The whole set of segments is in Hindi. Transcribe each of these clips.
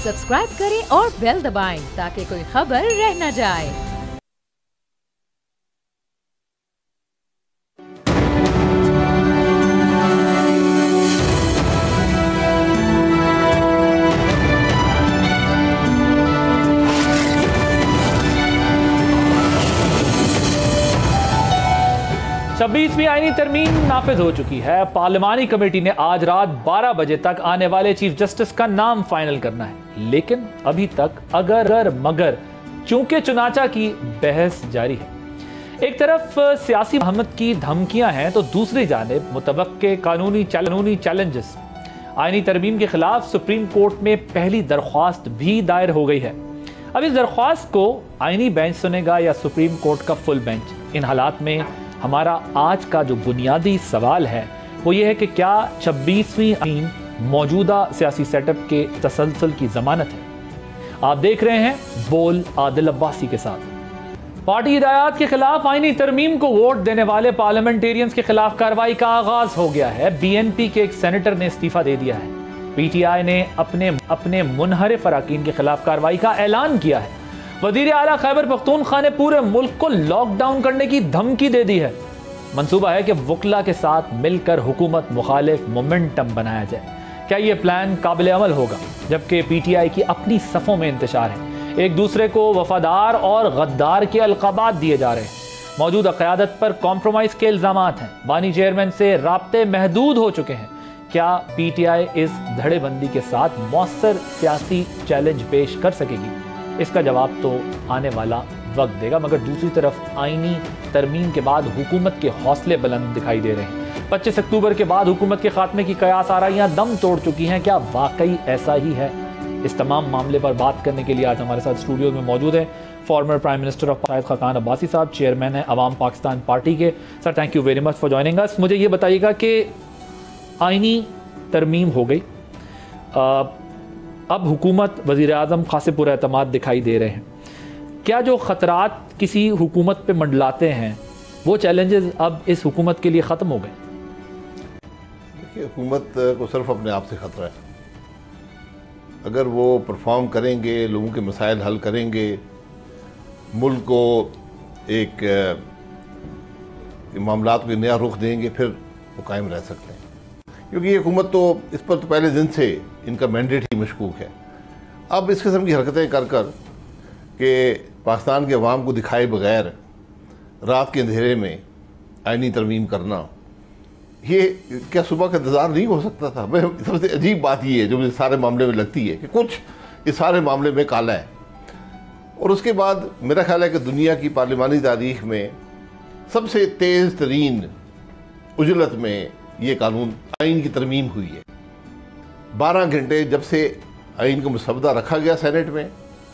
सब्सक्राइब करें और बेल दबाएं ताकि कोई खबर रह न जाए। छब्बीसवीं आईनी तरमीम नाफिज हो चुकी है। पार्लिमानी कमेटी ने आज रात 12 बजे तक आने वाले चीफ जस्टिस का नाम फाइनल करना है, लेकिन अभी तक अगर मगर चूंकि चुनाचा की बहस जारी है। एक तरफ सियासी अहमद की धमकियां हैं तो दूसरी जानिब मुतवक्के कानूनी चैलेंजेस। आईनी तरमीम के खिलाफ सुप्रीम कोर्ट में पहली दरख्वास्त भी दायर हो गई है। अब इस दरख्वास्त को आईनी बेंच सुनेगा या सुप्रीम कोर्ट का फुल बेंच? इन हालात में हमारा आज का जो बुनियादी सवाल है वो ये है कि क्या 26वीं आईन मौजूदा सियासी सेटअप के तसलसल की जमानत है। आप देख रहे हैं बोल आदिल अब्बासी के साथ। पार्टी हिदायत के खिलाफ आईनी तरमीम को वोट देने वाले पार्लियामेंटेरियंस के खिलाफ कार्रवाई का आगाज हो गया है। बीएनपी के एक सेनेटर ने इस्तीफा दे दिया है। पीटीआई ने अपने मुनहरिफ अरकान के खिलाफ कार्रवाई का ऐलान किया है। वजीर आला खैबर पख्तूनख्वा ने पूरे मुल्क को लॉकडाउन करने की धमकी दे दी है। मंसूबा है कि वकला के साथ मिलकर हुकूमत मुखालिफ मोमेंटम बनाया जाए। क्या यह प्लान काबिल अमल होगा? जबकि पीटीआई की अपनी सफ़ों में इंतशार है। एक दूसरे को वफादार और गद्दार के अलकाबात दिए जा रहे हैं। मौजूदा क़यादत पर कॉम्प्रोमाइज़ के इल्ज़ामात हैं। बानी चेयरमैन से राब्ते महदूद हो चुके हैं। क्या पीटीआई इस धड़ेबंदी के साथ मौसर सियासी चैलेंज पेश कर सकेगी? इसका जवाब तो आने वाला वक्त देगा। मगर दूसरी तरफ आईनी तरमीम के बाद हुकूमत के हौसले बुलंद दिखाई दे रहे हैं। 25 अक्टूबर के बाद हुकूमत के खात्मे की कयास आराइयां दम तोड़ चुकी हैं। क्या वाकई ऐसा ही है? इस तमाम मामले पर बात करने के लिए आज हमारे साथ स्टूडियो में मौजूद हैं farmer prime minister of Shahid Khaqan Abbasi साहब, चेयरमैन है अवाम पाकिस्तान पार्टी के। Sir, thank you very much for joining us. मुझे ये बताइएगा कि आईनी तरमीम हो गई, अब हुकूमत वज़ीर आज़म खासे पुरएतमाद दिखाई दे रहे हैं। क्या जो ख़तरात किसी हुकूमत पे मंडलाते हैं वो चैलेंजेस अब इस हुकूमत के लिए ख़त्म हो गए? देखिए, हुकूमत को सिर्फ अपने आप से ख़तरा है। अगर वो परफॉर्म करेंगे, लोगों के मसाइल हल करेंगे, मुल्क को एक मामलात को नया रुख देंगे, फिर वो कायम रह सकते हैं। क्योंकि ये हुकूमत तो इस पर तो पहले दिन से इनका मैंडेट ही मशकूक है। अब इस किस्म की हरकतें कर कर कि पाकिस्तान के अवाम को दिखाए बगैर रात के अंधेरे में आईनी तरमीम करना, ये क्या सुबह का इंतज़ार नहीं हो सकता था? मैं सबसे अजीब बात ये है जो मुझे सारे मामले में लगती है कि कुछ इस सारे मामले में काला है। और उसके बाद मेरा ख्याल है कि दुनिया की पार्लिमानी तारीख में सबसे तेज़ तरीन उजलत में ये कानून आइन की तरमीम हुई है। 12 घंटे जब से आइन को मुसवदा रखा गया सेनेट में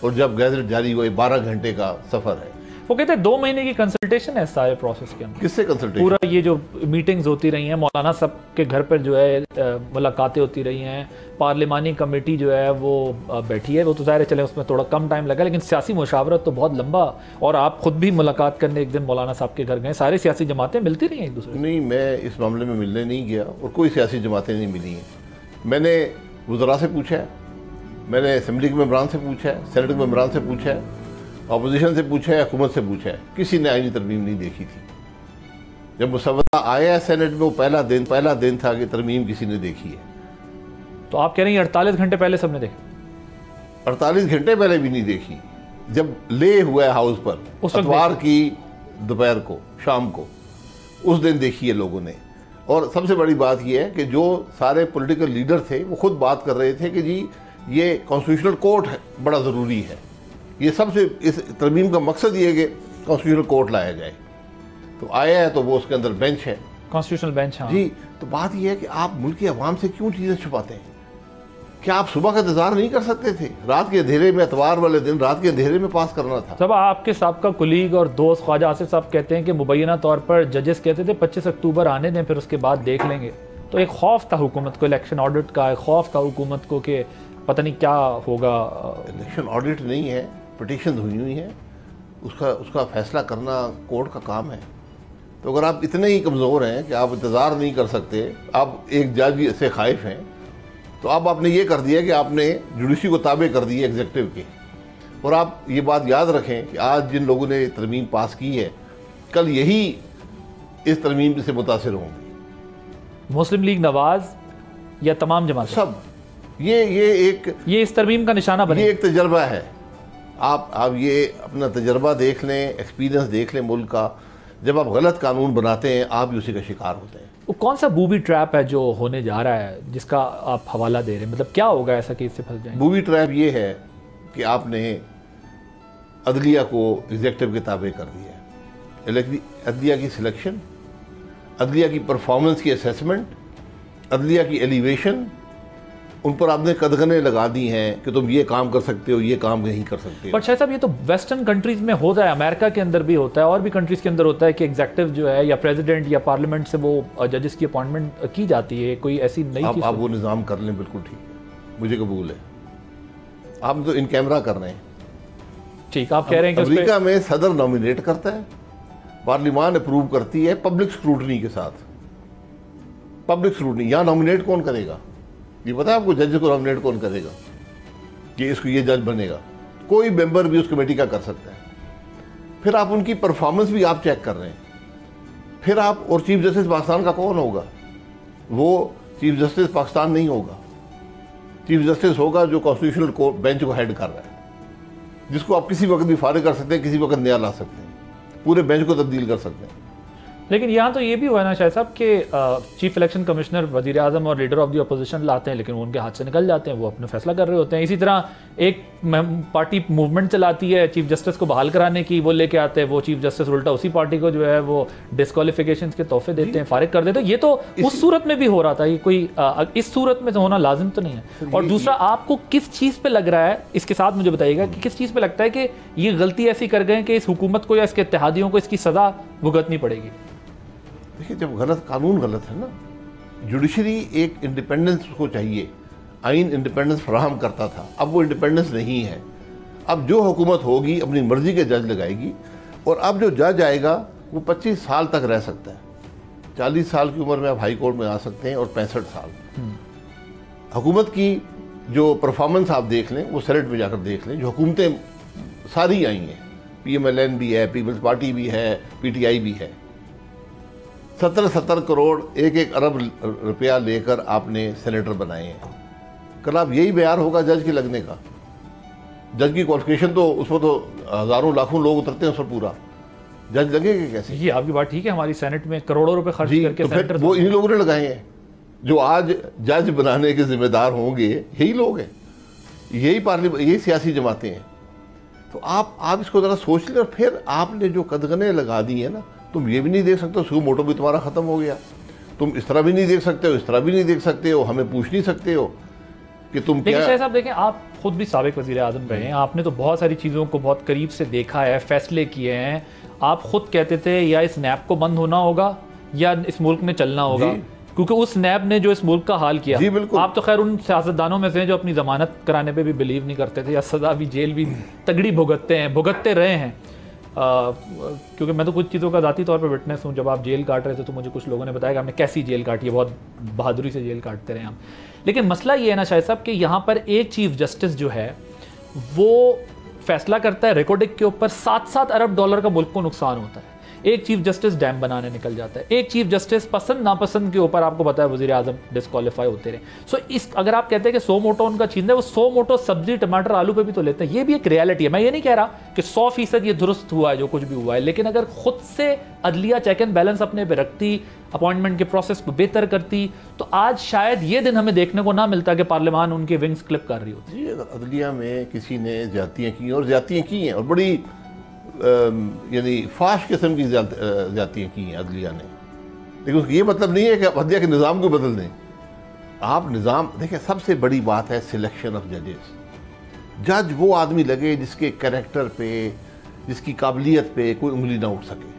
और जब गैजेट जारी हुआ, 12 घंटे का सफ़र है। वो कहते हैं 2 महीने की कंसल्टेशन है सारे प्रोसेस के अंदर। किससे कंसल्टेशन? पूरा ये जो मीटिंग्स होती रही हैं, मौलाना सब के घर पर जो है मुलाकातें होती रही हैं, पार्लिमानी कमेटी जो है वो बैठी है। वो तो ज़ाहिर चले उसमें थोड़ा कम टाइम लगा, लेकिन सियासी मुशावरत तो बहुत लंबा। और आप खुद भी मुलाकात करने एक दिन मौलाना साहब के घर गए, सारे सियासी जमातें मिलती रही हैं एक दूसरे? नहीं, मैं इस मामले में मिलने नहीं गया और कोई सियासी जमातें नहीं मिली हैं। मैंने वज़रा से पूछा है, मैंने असम्बली के मेंबरान से पूछा है, सेनेट के मेंबरान से पूछा है, अपोजिशन से पूछा है, हुकूमत से पूछा है, किसी ने आईनी तरमीम नहीं देखी थी। जब मुसवदा आया है सेनेट में, वो पहला दिन था कि तरमीम किसी ने देखी है। तो आप कह रहे हैं 48 घंटे पहले सबने देखा? 48 घंटे पहले भी नहीं देखी। जब ले हुआ है हाउस पर इतवार की दोपहर को, शाम को, उस दिन देखी है लोगों ने। और सबसे बड़ी बात यह है कि जो सारे पॉलिटिकल लीडर थे वो खुद बात कर रहे थे कि जी ये कॉन्स्टिट्यूशनल कोर्ट बड़ा ज़रूरी है। ये सबसे इस तरमीम का मकसद ये है कि कॉन्स्टिट्यूशनल कोर्ट लाया जाए। तो आया है तो वो उसके अंदर बेंच है, कॉन्स्टिट्यूशनल बेंच। हाँ जी। तो बात यह है कि आप मुल्क की आवाम से क्यों चीज़ें छुपाते हैं? क्या आप सुबह का इंतजार नहीं कर सकते थे? रात के अंधेरे में, इतवार वाले दिन रात के अंधेरे में पास करना था। सब आपके साबका कुलीग और दोस्त ख्वाजा आसिफ साहब कहते हैं कि मुबैना तौर पर जजेस कहते थे 25 अक्टूबर आने दें, फिर उसके बाद देख लेंगे। तो एक खौफ था हुकूमत को, इलेक्शन ऑडिट का एक खौफ था हुकूमत को कि पता नहीं क्या होगा। इलेक्शन ऑडिट नहीं है, पिटीशन हुई है, उसका फैसला करना कोर्ट का काम है। तो अगर आप इतने ही कमज़ोर हैं कि आप इंतज़ार नहीं कर सकते, आप एक जज से खाइफ हैं तो अब आपने ये कर दिया कि आपने जुडिशरी को ताबे कर दिए एग्जीक्यूटिव के। और आप ये बात याद रखें कि आज जिन लोगों ने तरमीम पास की है, कल यही इस तरमीम से मुतासिर होंगे। मुस्लिम लीग नवाज या तमाम जमात सब ये इस तरमीम का निशाना बने। ये एक तजर्बा है। आप ये अपना तजर्बा देख लें, एक्सपीरियंस देख लें मुल्क का। जब आप गलत कानून बनाते हैं आप भी उसी का शिकार होते हैं। वो कौन सा बूबी ट्रैप है जो होने जा रहा है जिसका आप हवाला दे रहे हैं? मतलब क्या होगा ऐसा कि इससे फंस जाएंगे? बूबी ट्रैप ये है कि आपने अदलिया को एग्जेक्टिव के ताबे कर दिया। अदलिया की सिलेक्शन, अदलिया की परफॉर्मेंस की असेसमेंट, अदलिया की एलिवेशन, उन पर आपने कदगने लगा दी हैं कि तुम ये काम कर सकते हो, ये काम नहीं कर सकते हो। पर शायद साहब ये तो वेस्टर्न कंट्रीज में होता है, अमेरिका के अंदर भी होता है और भी कंट्रीज के अंदर होता है कि एग्जेक्टिव जो है या प्रेसिडेंट या पार्लियामेंट से वो जजेस की अपॉइंटमेंट की जाती है। कोई ऐसी नई चीज आप वो निज़ाम कर लें, बिल्कुल ठीक है, मुझे कबूल है। आप तो इन कैमरा कर रहे हैं। ठीक, आप कह रहे हैं कि अमेरिका में सदर नॉमिनेट करता है, पार्लियामान अप्रूव करती है पब्लिक स्क्रूटनी के साथ। पब्लिक स्क्रूटनी, यहां नॉमिनेट कौन करेगा? ये पता है आपको? जज को नॉमिनेट कौन करेगा कि इसको ये जज बनेगा? कोई मेंबर भी उस कमेटी का कर सकता है। फिर आप उनकी परफॉर्मेंस भी आप चेक कर रहे हैं। फिर आप, और चीफ जस्टिस पाकिस्तान का कौन होगा? वो चीफ जस्टिस पाकिस्तान नहीं होगा। चीफ जस्टिस होगा जो कॉन्स्टिट्यूशनल कोर्ट बेंच को हेड कर रहा है, जिसको आप किसी वक्त भी फारिग कर सकते हैं, किसी वक्त नया ला सकते हैं, पूरे बेंच को तब्दील कर सकते हैं। लेकिन यहाँ तो ये भी हुआ ना शायद साहब कि चीफ इलेक्शन कमिश्नर वजीर आजम और लीडर ऑफ द अपोजिशन लाते हैं, लेकिन वो उनके हाथ से निकल जाते हैं, वो अपना फैसला कर रहे होते हैं। इसी तरह एक पार्टी मूवमेंट चलाती है चीफ जस्टिस को बहाल कराने की, वो लेके आते हैं, वो चीफ जस्टिस उल्टा उसी पार्टी को जो है वो डिस्क्वालिफिकेशन के तोहफे देते हैं, फारिग कर देते हैं। ये तो उस सूरत में भी हो रहा था, ये कोई इस सूरत में तो होना लाजिम तो नहीं है। और दूसरा, आपको किस चीज़ पर लग रहा है, इसके साथ मुझे बताइएगा कि किस चीज़ पर लगता है कि ये गलती ऐसी कर गए कि इस हुकूमत को या इसके इत्तेहादियों को इसकी सज़ा भुगतनी पड़ेगी? देखिए, जब गलत कानून गलत है ना, जुडिशरी एक इंडिपेंडेंस को चाहिए, आइन इंडिपेंडेंस फराहम करता था, अब वो इंडिपेंडेंस नहीं है। अब जो हुकूमत होगी अपनी मर्जी के जज लगाएगी, और अब जो जज आएगा वो 25 साल तक रह सकता है। 40 साल की उम्र में आप हाई कोर्ट में आ सकते हैं, और 65 साल। हुकूमत की जो परफॉर्मेंस आप देख लें, वो सेनेट में जाकर देख लें, जो हुकूमतें सारी आई हैं, PMLN भी है, पीपल्स पार्टी भी है, PTI भी है, 70 करोड़ 1 अरब रुपया लेकर आपने सेनेटर बनाए हैं। कल आप यही बयान होगा जज के लगने का। जज की क्वालिफिकेशन तो उसमें तो हजारों लाखों लोग उतरते हैं उस पर, पूरा जज लगेगा कैसे? ये आपकी बात ठीक है, हमारी सेनेट में करोड़ों रुपए खर्च करके तो फिर वो इन्हीं लोगों ने लगाए हैं जो आज जज बनाने के जिम्मेदार होंगे। यही लोग हैं, यही पार्लियामेंट, यही सियासी जमातें हैं। तो आप इसको ज़रा सोच लें। और फिर आपने जो कदगने लगा दी है ना, तुम ये भी नहीं देख सकते हो सू मोटो भी तुम्हारा ख़त्म हो गया, तुम इस तरह भी नहीं देख सकते हो, इस तरह भी नहीं देख सकते हो, हमें पूछ नहीं सकते हो कि तुम क्या। लेकिन साहब देखें, आप खुद भी साबिक वज़ीर आज़म रहे हैं, आपने तो बहुत सारी चीज़ों को बहुत करीब से देखा है, फैसले किए हैं। आप खुद कहते थे या इस नैब को बंद होना होगा या इस मुल्क में चलना होगा, क्योंकि उस नैब ने जो इस मुल्क का हाल किया। आप तो खैर उन सियासतदानों में से हैं जो अपनी जमानत कराने पे भी बिलीव नहीं करते थे, या सजा भी, जेल भी तगड़ी भुगतते रहे हैं। क्योंकि मैं तो कुछ चीज़ों का ज़ाती तौर पर विटनेस हूँ। जब आप जेल काट रहे थे तो मुझे कुछ लोगों ने बताया कि आपने कैसी जेल काटी है, बहुत बहादुरी से जेल काटते रहे हम। लेकिन मसला ये है ना शायद साहब कि यहाँ पर एक चीफ जस्टिस जो है वो फैसला करता है रिकॉर्डिंग के ऊपर, 7-7 अरब डॉलर का मुल्क को नुकसान होता है। एक चीफ जस्टिस डैम बनाने निकल जाता है, एक चीफ जस्टिस पसंद नापसंद के ऊपर आपको पता है वज़ीर आज़म डिस्क्वालीफाई होते रहे। सो इस अगर आप कहते हैं कि 100 मोटो उनका छीन है, वो 100 मोटो सब्जी टमाटर आलू पे भी तो लेते हैं। ये भी एक रियलिटी है। मैं ये नहीं कह रहा कि 100% ये दुरुस्त हुआ है जो कुछ भी हुआ है, लेकिन अगर खुद से अदलिया चेक एंड बैलेंस अपने पे रखती, अपॉइंटमेंट के प्रोसेस को बेहतर करती, तो आज शायद ये दिन हमें देखने को ना मिलता कि पार्लियामान उनके विंग्स क्लिप कर रही होती। अगर अदलिया में किसी ने ज्यादतियाँ की और ज्यादतियाँ की हैं, और बड़ी यानी फाश किस्म की ज्यादतियाँ की हैं अदलिया ने, लेकिन उसका ये मतलब नहीं है कि आप अदलिया के निज़ाम को बदल दें। आप निज़ाम देखिए, सबसे बड़ी बात है सिलेक्शन ऑफ जजेस। जज वो आदमी लगे जिसके कैरेक्टर पे, जिसकी काबिलियत पे कोई उंगली ना उठ सके।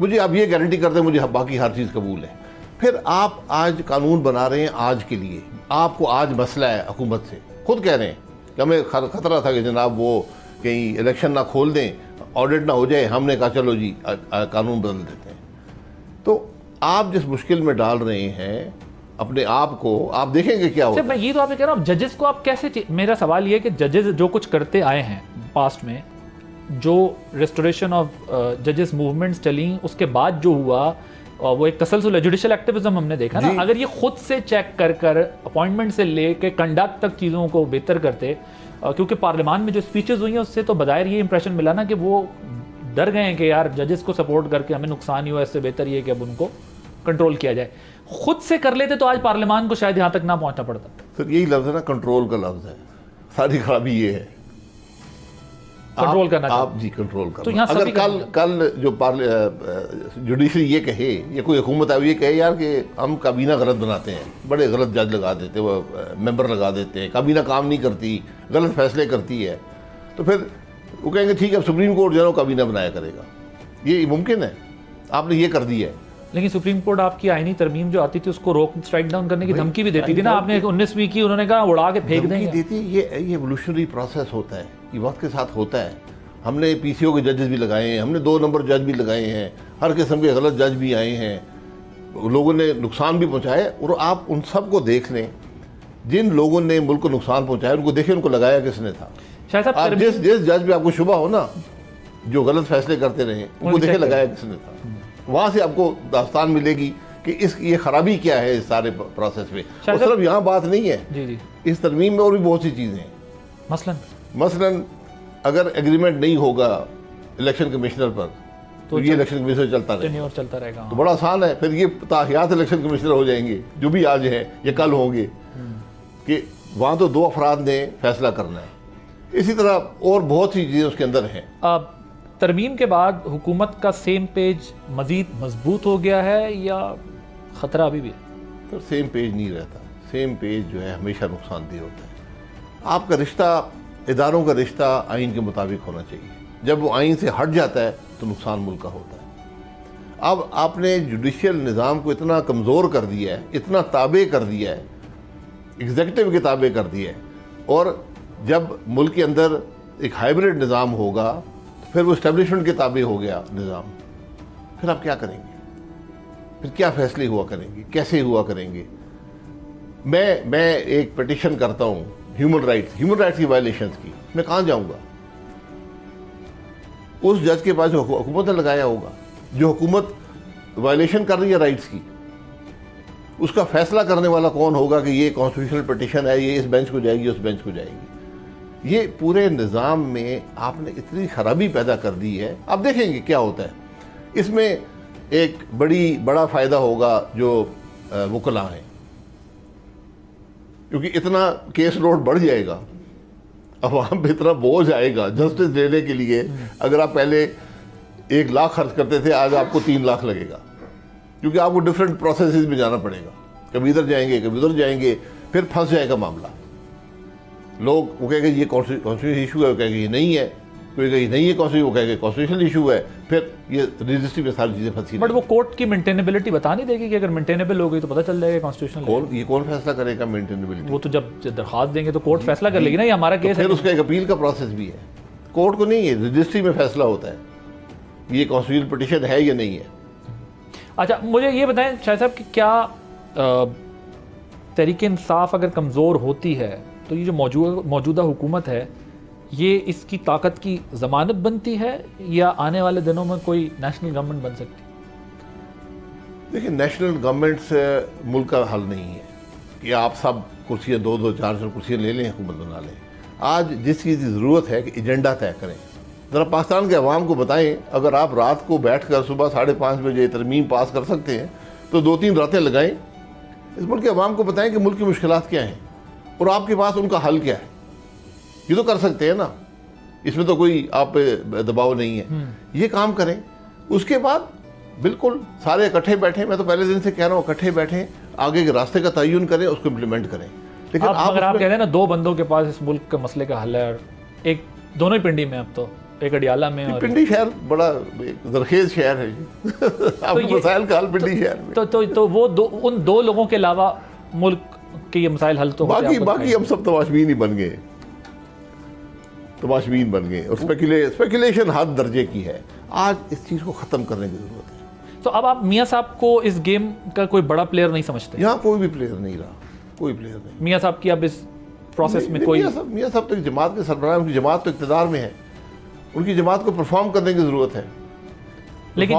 मुझे आप ये गारंटी कर दें, मुझे बाकी हर चीज़ कबूल है। फिर आप आज कानून बना रहे हैं आज के लिए, आपको आज मसला है हुकूमत से, खुद कह रहे हैं कि हमें खतरा था कि जनाब वो कहीं इलेक्शन ना खोल दें, ऑडिट ना हो जाए। हमने कहा चलो जी कानून बदल देते हैं। तो आप जिस मुश्किल में डाल रहे हैं अपने आप को, आप देखेंगे क्या होता है। मैं ये तो आपसे कह रहा हूँ, जजेस को आप कैसे, मेरा सवाल ये है कि जजेस जो कुछ करते आए हैं पास्ट में, जो रेस्टोरेशन ऑफ जजेस मूवमेंट्स चली, उसके बाद जो हुआ वो एक तसलसल जुडिशियल एक्टिविज्म हमने देखा ना, अगर ये खुद से चेक कर कर अपॉइंटमेंट से लेके कंडक्ट तक चीज़ों को बेहतर करते, क्योंकि पार्लियामान में जो स्पीचेस हुई हैं उससे तो बज़ाहिर ये इंप्रेशन मिला ना कि वो डर गए हैं कि यार जजेस को सपोर्ट करके हमें नुकसान ही हुआ, इससे बेहतर ये कि अब उनको कंट्रोल किया जाए। खुद से कर लेते तो आज पार्लियामान को शायद यहाँ तक ना पहुंचना पड़ता। सर यही लफ्ज़ है ना, कंट्रोल का लफ्ज़ है, सारी खराबी ये है, कंट्रोल करना आप जी कंट्रोल करना। तो यहाँ अगर कल जो जुडिशरी ये कहे, ये कोई हुकूमत है ये कहे यार कि हम काबीना गलत बनाते हैं, बड़े गलत जज लगा देते हैं, वो मेंबर लगा देते हैं, काबीना काम नहीं करती, गलत फैसले करती है, तो फिर वो कहेंगे ठीक है सुप्रीम कोर्ट जो है काबीना बनाया करेगा। ये मुमकिन है, आपने ये कर दिया है। लेकिन सुप्रीम कोर्ट आपकी आईनी तरमीम जो आती थी उसको रोक, स्ट्राइक डाउन करने की धमकी भी देती थी ना, आपने 19वीं की, उन्होंने कहा उड़ा के फेंक देंगे। देती, ये एवोल्यूशनरी प्रोसेस होता है, ये वक्त के साथ होता है। हमने पीसीओ के जजेस भी लगाए हैं, हमने 2 नंबर जज भी लगाए हैं, हर किस्म के गलत जज भी आए हैं, लोगों ने नुकसान भी पहुंचाए, और आप उन सब को देख लें, जिन लोगों ने मुल्क को नुकसान पहुंचाया उनको देखें, उनको लगाया किसने था। शायद जिस जज पे आपको शुबा हो ना, जो गलत फैसले करते रहे, उनको देखे लगाया किसने था। वहां से आपको दास्तान मिलेगी कि ये खराबी क्या है इस सारे प्रोसेस में। और सिर्फ यहाँ बात नहीं है, जी, इस तरमीम में और भी बहुत सी चीजें हैं। मसलन अगर एग्रीमेंट नहीं होगा इलेक्शन कमिश्नर पर, तो ये इलेक्शन कमिश्नर चलता रहेगा, तो बड़ा आसान है, फिर ये ताहियात इलेक्शन कमिश्नर हो जाएंगे, जो भी आज हैं ये कल होंगे, कि वहां तो 2 अफराद ने फैसला करना है। इसी तरह और बहुत सी चीजें उसके अंदर हैं। तरमीम के बाद हुकूमत का सेम पेज मजीद मजबूत हो गया है या खतरा अभी भी है? तो सेम पेज नहीं रहता, सेम पेज जो है हमेशा नुकसानदेह होता है। आपका रिश्ता, इदारों का रिश्ता आइन के मुताबिक होना चाहिए, जब वो आइन से हट जाता है तो नुकसान मुल्क का होता है। अब आपने जुडिशियल निज़ाम को इतना कमज़ोर कर दिया है, इतना ताबे कर दिया है, एग्जीक्यूटिव के ताबे कर दिया है, और जब मुल्क के अंदर एक हाइब्रिड निज़ाम होगा तो फिर वो इस्टेब्लिशमेंट के ताबे हो गया निज़ाम, फिर आप क्या करेंगे? फिर क्या फैसले हुआ करेंगे, कैसे हुआ करेंगे? मैं एक पिटीशन करता हूँ ह्यूमन राइट्स की वायलेशंस की, मैं कहाँ जाऊँगा? उस जज के पास जो हुकूमत ने लगाया होगा, जो हुकूमत वायलेशन कर रही है राइट्स की, उसका फैसला करने वाला कौन होगा कि ये कॉन्स्टिट्यूशनल पिटीशन है, ये इस बेंच को जाएगी, उस बेंच को जाएगी। ये पूरे निज़ाम में आपने इतनी खराबी पैदा कर दी है। आप देखेंगे क्या होता है इसमें। एक बड़ा फ़ायदा होगा जो वकला हैं, क्योंकि इतना केस लोड बढ़ जाएगा, अवाम पे इतना बोझ आएगा जस्टिस देने के लिए। अगर आप पहले 1 लाख खर्च करते थे, आज आपको 3 लाख लगेगा, क्योंकि आपको डिफरेंट प्रोसेसेस में जाना पड़ेगा, कभी इधर जाएंगे कभी उधर जाएंगे, फिर फंस जाएगा मामला। लोग वो कहेंगे ये कॉन्स्टिट्यूशनल इशू है, वो कहेंगे ये नहीं है, कोई कहेंगे नहीं है कॉन्स्टिट्यूशन, वो कहेंगे कॉन्स्टिट्यूशनल इशू है, फिर ये रजिस्ट्री में सारी चीज़ें फंसी। बट वो कोर्ट की मेंटेनेबिलिटी बता नहीं देगी कि अगर मेंटेनेबल हो गई तो पता चल जाएगा कॉन्स्टिट्यूशनल। ये कौन फैसला करेगा मेंटेनेबिलिटी? वो तो जब दरखास्त देंगे तो कोर्ट फैसला कर लेगी ना, ये हमारा केस है। फिर उसका एक अपील का प्रोसेस भी है, कोर्ट को नहीं है, रजिस्ट्री में फैसला होता है ये कॉन्स्टिट्यूशनल पिटीशन है या नहीं है। अच्छा, मुझे ये बताएं शाह साहब कि क्या तहरीक इंसाफ अगर कमज़ोर होती है तो ये जो मौजूदा हुकूमत है, ये इसकी ताकत की ज़मानत बनती है या आने वाले दिनों में कोई नेशनल गवर्नमेंट बन सकती है? देखिए, नेशनल गवर्नमेंट से मुल्क का हल नहीं है कि आप सब कुर्सियाँ 2-2, 4-4 कुर्सियाँ ले लें, हुकूमत बना लें। आज जिस चीज़ की ज़रूरत है कि एजेंडा तय करें। ज़रा पाकिस्तान के अवाम को बताएं, अगर आप रात को बैठ कर सुबह 5:30 बजे तरमीम पास कर सकते हैं तो 2-3 रातें लगाएं, इस मुल्क के अवाम को बताएं कि मुल्क की मुश्किलात क्या हैं और आपके पास उनका हल क्या है। ये तो कर सकते हैं ना, इसमें तो कोई आप पे दबाव नहीं है। ये काम करें, उसके बाद बिल्कुल सारे इकट्ठे बैठे। मैं तो पहले दिन से कह रहा हूँ, इकट्ठे बैठे, आगे के रास्ते का तयन करें, उसको इम्प्लीमेंट करें। लेकिन अगर आप कहते हैं ना 2 बंदों के पास इस मुल्क के मसले का हल है, और एक दोनों ही पिंडी में, अब तो एक अडियाला में, और पिंडी शहर बड़ा जरखेज शहर है आपको मसाइल का हल पिंडी शहर में। तो वो उन 2 लोगों के अलावा मुल्क के ये मसाइल हल तो बाकी हम सब तमाशबीन ही बन गए, तमाशबीन बन गए, और स्पेकुलेशन हद दर्जे की है। आज इस चीज़ को ख़त्म करने की ज़रूरत है। तो अब आप मियां साहब को इस गेम का कोई बड़ा प्लेयर नहीं समझते? यहाँ कोई भी प्लेयर नहीं रहा, कोई प्लेयर नहीं। मियां साहब की अब इस प्रोसेस में कोई मियां साहब तो जमात के सरबराह, उनकी जमात तो इक़्तिदार में है, उनकी जमात को परफॉर्म करने की जरूरत है। लेकिन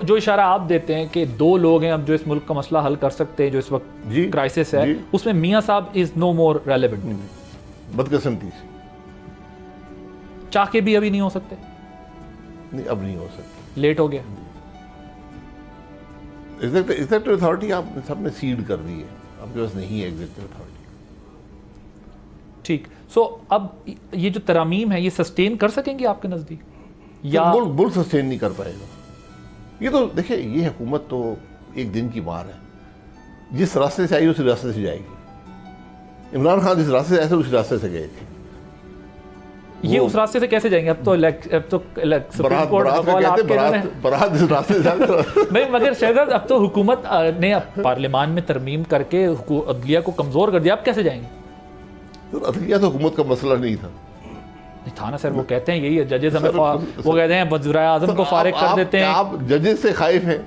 जो इशारा आप देते हैं कि 2 लोग हैं अब जो इस मुल्क का मसला हल कर सकते हैं, जो इस वक्त क्राइसिस है, उसमें मियां साहब इज नो मोर रेलेवेंट। बदकिस्मती से चाह के भी अभी नहीं हो सकते? नहीं, अब नहीं हो सकते, लेट हो गया। एग्जीक्यूटिव अथॉरिटी आप सबने सीड कर दी है, आपके पास नहीं है एग्जीक्यूटिव अथॉरिटी। ठीक, सो अब ये जो तरामीम है ये सस्टेन कर सकेंगे आपके नजदीक, या मुल्क सस्टेन नहीं कर पाएगा? ये तो देखिए, ये हुकूमत तो एक दिन की मार है, जिस रास्ते से आई उसी रास्ते से जाएगी। इमरान खान जिस रास्ते से आए थे उसी रास्ते से गए थे। ये उस रास्ते से कैसे जाएंगे? अब तो सुप्रीम कोर्ट बारात जिस रास्ते से नहीं, मगर शहजाद अब तो हुकूमत ने पार्लियामान में तरमीम करके अदलिया को कमजोर कर दिया, अब कैसे जाएंगे? तो अदलिया तो हुकूमत का मसला नहीं था। था ना सर, वो कहते हैं यही है, जजेस हमें वो कहते हैं वज़ीर-ए-आज़म को फारिग कर देते हैं। आप जजेस से खाइफ हैं?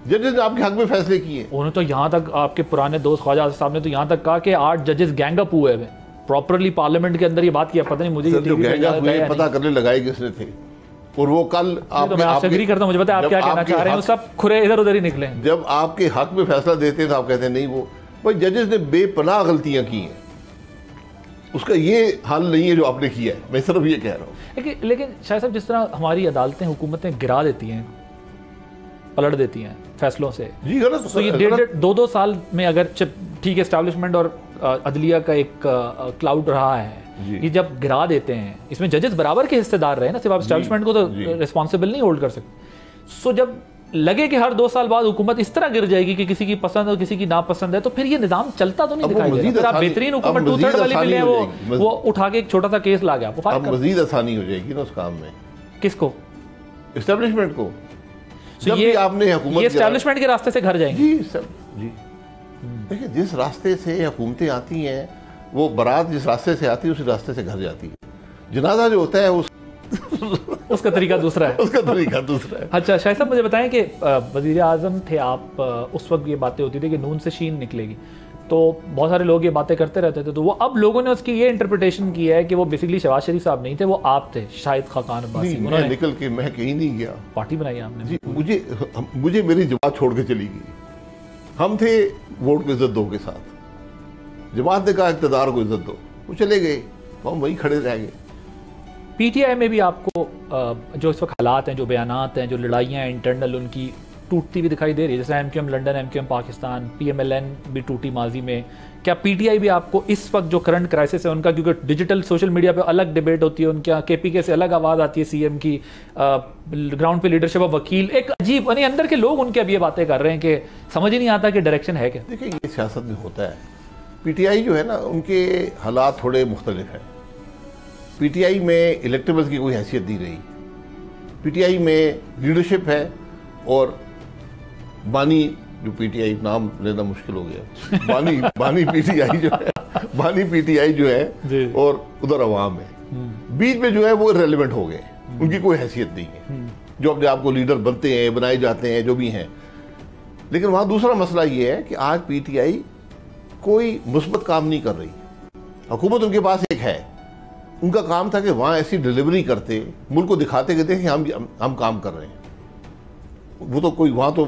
जजेस ने आपके हक में फैसले किए। उन्होंने तो यहाँ तक, आपके पुराने दोस्त ख्वाजा साहब ने तो यहाँ तक कहा कि 8 जजेस गैंग अप हुए हैं प्रॉपरली पार्लियामेंट के अंदर। ये बात किया, पता नहीं मुझे जो गैंग अप हुए पता करने लगाए किसने थे, और वो कल आपसे एग्री करता हूं, मुझे पता है आप क्या कहना चाह रहे हैं, सब खुरे इधर उधर ही निकले। जब आपके हक में फैसला देते हैं तो आप कहते हैं नहीं, वो भाई जजेस ने बेपनाह गलतियां की हैं, उसका ये हल नहीं है जो आपने किया है। मैं सिर्फ ये कह रहा हूँ। लेकिन शायद साहब, जिस तरह हमारी अदालतें हुकूमतें गिरा देती हैं, पलट देती हैं फैसलों से, जी गलत। तो ये 1.5-2 साल में अगर ठीक है, एस्टैब्लिशमेंट और अदलिया का एक क्लाउड रहा है, ये जब गिरा देते हैं, इसमें जजेस बराबर के हिस्सेदार रहे ना, सिर्फ आप एस्टैब्लिशमेंट को तो रिस्पॉन्सिबल नहीं होल्ड कर सकते। सो जब लगे कि हर 2 साल बाद हुकूमत इस तरह गिर जाएगी कि किसी की पसंद और किसी की नापसंद है, तो फिर ये निजाम चलता तो नहीं दिखाई दे रहा। आप बेहतरीन हुकूमत 2/3 वाली मिले हैं, वो उठा के एक छोटा सा केस ला गया, अब मजीद आसानी हो जाएगी ना उस काम में। किसको? एस्टैब्लिशमेंट को। जब ये आपने हुकूमत, ये एस्टैब्लिशमेंट के रास्ते से घर जाएंगे। जी सब जी। देखिए, जिस रास्ते से हुकूमतें आती हैं, वो बारात जिस रास्ते से आती है उसी रास्ते से घर जाती है। जनाजा जो होता है उसका तरीका दूसरा है। उसका तरीका दूसरा है। अच्छा शाहिद साहब, मुझे बताएं कि वज़ीर-ए-आज़म थे आप, उस वक्त ये बातें होती थी कि नून से शीन निकलेगी, तो बहुत सारे लोग ये बातें करते रहते थे, तो वो अब लोगों ने उसकी ये इंटरप्रिटेशन की है कि वो बेसिकली शहबाज शरीफ साहब नहीं थे, वो आप थे, शाहिद खाकान अब्बासी। उन्होंने निकल के, मैं कहीं नहीं गया, पार्टी बनाई आपने। जी, मुझे मेरी जमात छोड़ के चली गई। हम थे वोट को इज्जत दो के साथ, जमात ने कहा इक़्तिदार को इज्जत दो, वो चले गए, हम वहीं खड़े रह गए। पीटीआई में भी आपको जो इस वक्त हालात हैं, जो बयानात हैं, जो लड़ाइयाँ हैं इंटरनल, उनकी टूटती भी दिखाई दे रही है, जैसे MQM London, MQM Pakistan, PMLN भी टूटी माजी में। क्या पीटीआई भी आपको इस वक्त जो करंट क्राइसिस है उनका, क्योंकि डिजिटल सोशल मीडिया पे अलग डिबेट होती है, उनके यहाँ केपीके से अलग आवाज़ आती है सीएम की, ग्राउंड पे लीडरशिप ऑफ वकील, एक अजीब, यानी अंदर के लोग उनके अब ये बातें कर रहे हैं कि समझ ही नहीं आता कि डायरेक्शन है क्या। देखिए, ये सियासत में होता है। पीटीआई जो है ना, उनके हालात थोड़े मुख्तलिफ हैं। पीटीआई में इलेक्टेबल्स की कोई हैसियत नहीं रही। पीटीआई में लीडरशिप है, और बानी जो पीटीआई, नाम लेना मुश्किल हो गया, बानी पीटीआई जो है, बानी पीटीआई जो है, और उधर अवाम है, बीच में जो है वो इर्रेलेवेंट हो गए, उनकी कोई हैसियत नहीं है। जो अपने आप को लीडर बनते हैं, बनाए जाते हैं, जो भी हैं। लेकिन वहाँ दूसरा मसला ये है कि आज पीटीआई कोई मुस्बत काम नहीं कर रही। हुकूमत उनके पास एक है, उनका काम था कि वहाँ ऐसी डिलीवरी करते, मुल्क को दिखाते कि देखिए हम काम कर रहे हैं। वो तो कोई वहाँ तो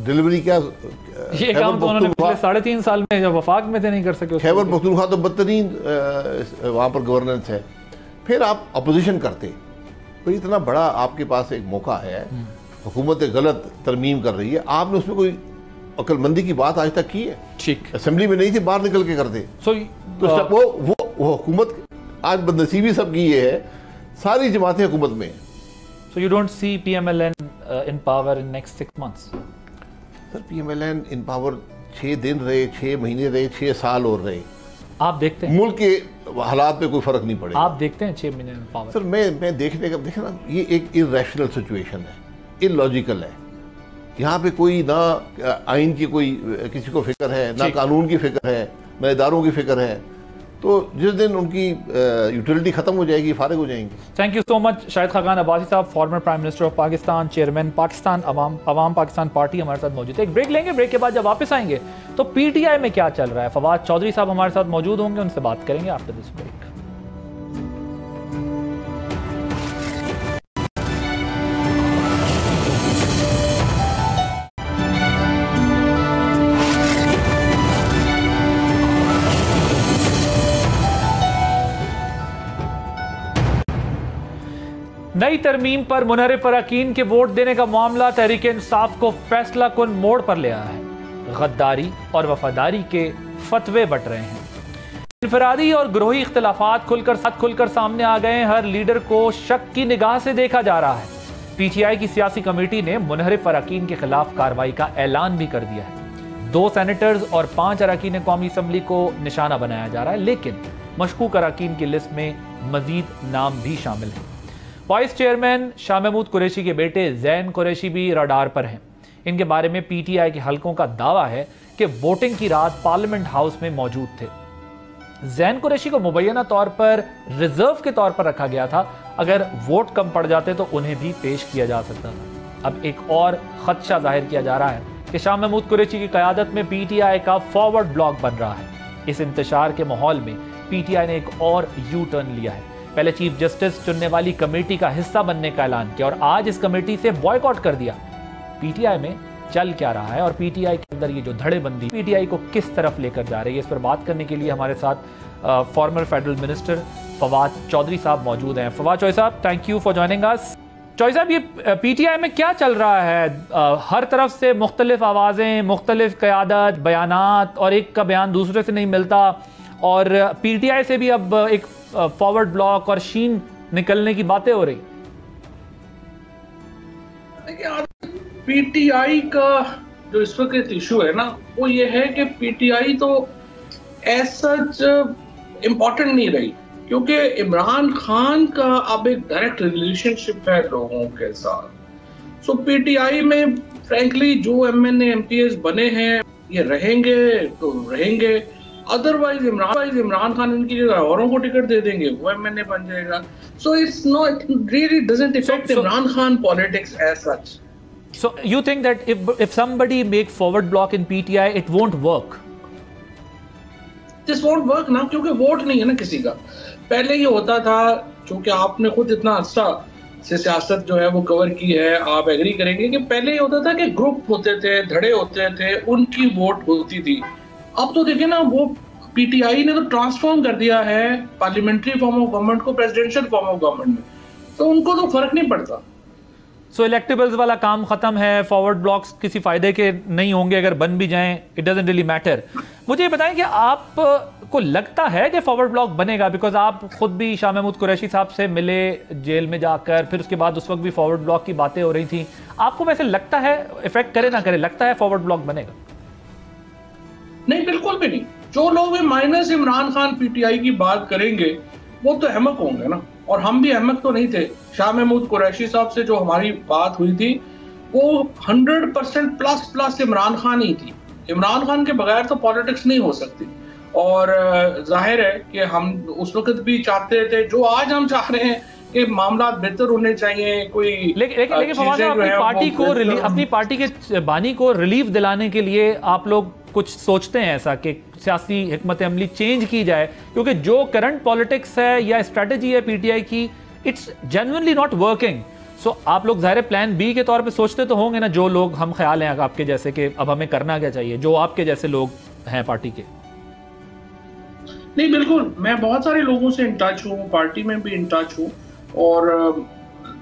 डिलीवरी क्या, ये काम तो उन्होंने पिछले 3.5 साल में जब वफाक में थे नहीं कर सके। खैबर पख्तूनख्वा तो बदतरीन वहाँ पर गवर्नेंस है। फिर आप अपोजिशन करते, तो इतना बड़ा आपके पास एक मौका है, हुकूमत गलत तरमीम कर रही है, आपने उसमें कोई अक्लमंदी की बात आज तक की है? ठीक, असेंबली में नहीं थी, बाहर निकल के करते। तो वो हुकूमत आज बदनसीबी सब की ये है, सारी जमातें हुकूमत में। So you don't see PMLN in power in next 6 months? Sir, PMLN in power 6 दिन रहे, 6 महीने रहे, 6 साल और रहे, आप देखते हैं मुल्क के हालात में कोई फर्क नहीं पड़ेगा। आप देखते हैं 6 महीने में पावर? सर, मैं देखने का, देखे ना, ये एक इर्रेशनल सिचुएशन है, इलॉजिकल है। यहाँ पे कोई ना आइन की कोई किसी को फिक्र है, ना कानून की फिक्र है, ना इदारों की फिक्र है। तो जिस दिन उनकी यूटिलिटी खत्म हो जाएगी, फारिग हो जाएंगे। Thank you so much Shahid Khaqan Abbasi साहब, former prime minister of Pakistan, chairman Pakistan Awam Pakistan party, हमारे साथ मौजूद है। एक ब्रेक लेंगे, ब्रेक के बाद जब वापस आएंगे तो पीटीआई में क्या चल रहा है, फवाद चौधरी साहब हमारे साथ मौजूद होंगे, उनसे बात करेंगे आफ्टर दिस ब्रेक। नई तरमीम पर मुनहरिफ अरकान के वोट देने का मामला तहरीक इंसाफ को फैसला कुन मोड़ पर ले आया है। गद्दारी और वफादारी के फतवे बट रहे हैं। इनफरादी और ग्रोही इख्तलाफात खुलकर सामने आ गए। हर लीडर को शक की निगाह से देखा जा रहा है। पीटीआई की सियासी कमेटी ने मुनहरिफ अरकान के खिलाफ कार्रवाई का ऐलान भी कर दिया है। 2 सेनेटर्स और 5 अरकान कौमी असम्बली को निशाना बनाया जा रहा है, लेकिन मशकूक अरकान की लिस्ट में मजीद नाम भी शामिल है। वाइस चेयरमैन शाह महमूद कुरैशी के बेटे जैन कुरैशी भी रडार पर हैं। इनके बारे में पीटीआई के हलकों का दावा है कि वोटिंग की रात पार्लियामेंट हाउस में मौजूद थे। जैन कुरैशी को मुबैना तौर पर रिजर्व के तौर पर रखा गया था। अगर वोट कम पड़ जाते तो उन्हें भी पेश किया जा सकता था। अब एक और खदशा जाहिर किया जा रहा है कि शाह महमूद कुरैशी की क़यादत में पीटीआई का फॉरवर्ड ब्लॉक बन रहा है। इस इंतशार के माहौल में पीटीआई ने एक और यू टर्न लिया है। पहले चीफ जस्टिस चुनने वाली कमेटी का हिस्सा बनने का ऐलान किया और आज इस कमेटी से बॉयकॉट कर दिया। पीटीआई में चल क्या रहा है और पीटीआई के अंदर ये जो धड़ेबंदी पीटीआई को किस तरफ लेकर जा रही है, इस पर बात करने के लिए हमारे साथ former federal minister Fawad Chaudhry साहब मौजूद हैं। फवाद चौधरी साहब, thank you for joining us. Chaudhry साहब, ये पीटीआई में क्या चल रहा है? हर तरफ से मुख्तलिफ आवाज़ें, मुख्तलिफ क़यादत, बयानात, और एक का बयान दूसरे से नहीं मिलता। और पीटीआई से भी अब एक फॉरवर्ड ब्लॉक और शीन निकलने की बातें हो रही। पीटीआई का जो इस वक्त इशू है ना, वो ये है कि पीटीआई तो एज सच इम्पोर्टेंट नहीं रही, क्योंकि इमरान खान का अब एक डायरेक्ट रिलेशनशिप है लोगों के साथ। सो पीटीआई में फ्रैंकली जो एमएनए एमपीएस बने हैं ये रहेंगे तो रहेंगे, अदरवाइज इमरान खान इनकी जगह औरों को टिकट दे देंगे, वो एमएनए बन जाएगा। So it's not really doesn't effect Imran Khan politics as such. So you think that if somebody make forward block in PTI, it won't work? This won't work ना, क्योंकि वोट नहीं है ना किसी का। पहले ये होता था, क्योंकि आपने खुद इतना अच्छा से सियासत जो है वो कवर की है, आप एग्री करेंगे कि पहले ये होता था कि ग्रुप होते थे, धड़े होते थे, उनकी वोट होती थी। अब तो देखिए ना, वो पीटीआई ने तो ट्रांसफॉर्म कर दिया है पार्लियामेंट्री फॉर्म ऑफ गवर्नमेंट को प्रेसिडेंशियल फॉर्म ऑफ गवर्नमेंट में, तो उनको तो फर्क नहीं पड़ता। सो इलेक्टेबल्स वाला काम खत्म है, फॉरवर्ड ब्लॉक्स किसी फायदे के नहीं होंगे, अगर बन भी जाएं इट डजंट रियली मैटर। मुझे ये बताएं कि आपको लगता है कि फॉरवर्ड ब्लॉक बनेगा? बिकॉज आप खुद भी शाह महमूद कुरैशी साहब से मिले जेल में जाकर, फिर उसके बाद उस वक्त भी फॉरवर्ड ब्लॉक की बातें हो रही थी। आपको वैसे लगता है, इफेक्ट करे ना करे, लगता है फॉरवर्ड ब्लॉक बनेगा? नहीं, बिल्कुल भी नहीं। जो लोग माइनस इमरान खान पीटीआई की बात करेंगे वो तो अहमक होंगे ना, और हम भी अहमक तो नहीं थे। शाह महमूद कुरैशी साहब से जो हमारी बात हुई थी वो 100% प्लस इमरान खान ही थी। इमरान खान के बगैर तो पॉलिटिक्स नहीं हो सकती, और जाहिर है कि हम उस वक्त भी चाहते थे, जो आज हम चाह रहे हैं कि मामला बेहतर होने चाहिए। कोई लेकिन फवाद साहब, अपनी पार्टी के बानी को रिलीफ दिलाने के लिए आप लोग कुछ सोचते हैं ऐसा कि सियासी हिकमत अमली चेंज की जाए? क्योंकि जो करंट पॉलिटिक्स है या स्ट्रेटजी है पीटीआई की, इट्स जेन्युइनली नॉट वर्किंग। सो आप लोग ज़ाहिर प्लान बी के तौर पे सोचते तो होंगे ना, जो लोग हम ख्याल हैं आपके जैसे कि अब हमें करना क्या चाहिए, जो आपके जैसे लोग हैं पार्टी के। नहीं, बिल्कुल, मैं बहुत सारे लोगों से इन टच हूँ, पार्टी में भी इन टच हूँ, और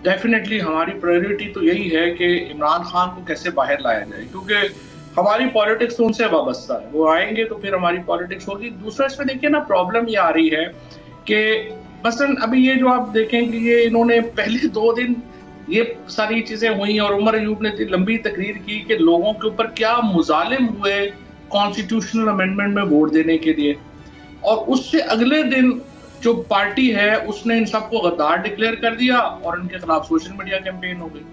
डेफिनेटली हमारी प्रायोरिटी तो यही है कि इमरान खान को कैसे बाहर लाया जाए, क्योंकि हमारी पॉलिटिक्स तो उनसे वाबस्ता है। वो आएंगे तो फिर हमारी पॉलिटिक्स होगी। दूसरा इसमें देखिए ना, प्रॉब्लम ये आ रही है कि मसलन अभी ये जो आप देखें कि ये इन्होंने पहले 2 दिन ये सारी चीजें हुई और उमर अयूब ने लंबी तकरीर की कि लोगों के ऊपर क्या मुजालिम हुए कॉन्स्टिट्यूशनल अमेंडमेंट में वोट देने के लिए, और उससे अगले दिन जो पार्टी है उसने इन सबको गद्दार डिक्लेयर कर दिया और इनके खिलाफ सोशल मीडिया कैंपेन हो गई।